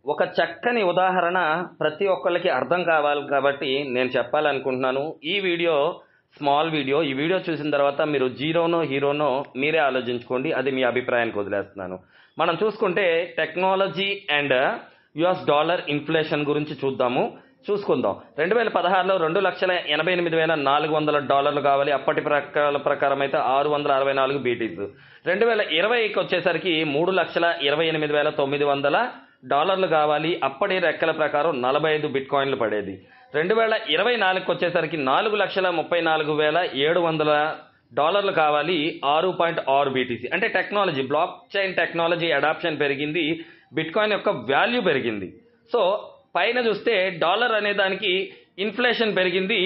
ఒక చక్కని ఉదాహరణ ప్రతి ఒక్కళ్ళకి అర్థం కావాలి కాబట్టి నేను చెప్పాలనుకుంటున్నాను. ఈ వీడియో స్మాల్ వీడియో. ఈ వీడియో చూసిన తర్వాత మీరు జీరోనో హీరోనో మీరే ఆలోచించుకోండి. అది మీ అభిప్రాయానికి వదిలేస్తున్నాను. మనం చూసుకుంటే technology and US dollar inflation గురించి చూసుకుందాం. 2016లో $2,88,400 కావాలి. అప్పటి ప్రకారం అయితే 664 బీటీస్. 2020కి వచ్చేసరికి $3,28,900 కావాలి. అప్పటి లెక్కల ప్రకారం 45 బిట్ కాయిన్లు పడేది. 2024కి వచ్చేసరికి $4,34,700 కావాలి. 6.6 బీటీసీ. అంటే technology, blockchain technology adoption పెరిగింది, బిట్ కాయిన్ యొక్క వాల్యూ పెరిగింది. సో పైన చూస్తే డాలర్ అనే దానికి ఇన్ఫ్లేషన్ పెరిగింది,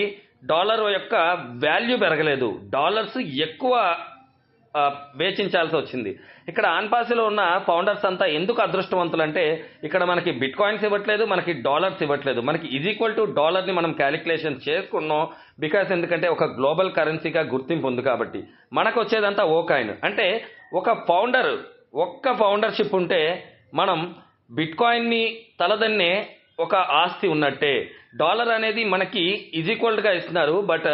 డాలర్ యొక్క వాల్యూ పెరగలేదు. డాలర్స్ ఎక్కువ వేచించాల్సి వచ్చింది. ఇక్కడ ఆన్పాసిలో ఉన్న ఫౌండర్స్ అంతా ఎందుకు అదృష్టవంతులు అంటే ఇక్కడ మనకి బిట్ కాయిన్స్ ఇవ్వట్లేదు, మనకి డాలర్స్ ఇవ్వట్లేదు. మనకి ఈక్వల్ టు డాలర్ని మనం క్యాలిక్యులేషన్ చేసుకున్నాం. బికాస్ ఎందుకంటే ఒక గ్లోబల్ కరెన్సీగా గుర్తింపు ఉంది కాబట్టి. మనకు వచ్చేదంతా ఓ కాయిన్. అంటే ఒక్క ఫౌండర్షిప్ ఉంటే మనం బిట్ కాయిన్ని తలదన్నే ఒక ఆస్తి ఉన్నట్టే. డాలర్ అనేది మనకి ఈక్వల్గా ఇస్తున్నారు, but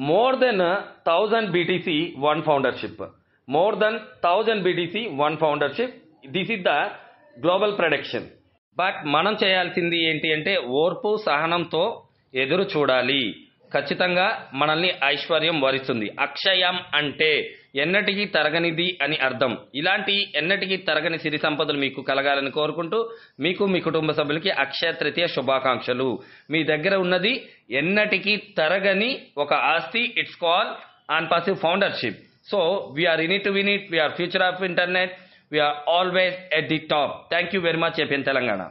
more than 1000 BTC one foundership. More than 1000 BTC one foundership. This is the global production. But మనం చేయాల్సింది ఏంటి అంటే ఓర్పు సహనంతో ఎదురు చూడాలి. ఖచ్చితంగా మనల్ని ఐశ్వర్యం వరిస్తుంది. అక్షయం అంటే ఎన్నటికీ తరగనిది అని అర్థం. ఇలాంటి ఎన్నటికీ తరగని సిరి సంపదలు మీకు కలగాలని కోరుకుంటూ మీకు మీ కుటుంబ సభ్యులకి అక్షయ తృతీయ శుభాకాంక్షలు. మీ దగ్గర ఉన్నది ఎన్నటికీ తరగని ఒక ఆస్తి. It's call ONPASSIVE foundership. So we are in it to win it. We are future of internet. We are always at the top. Thank you very much. APN Telangana.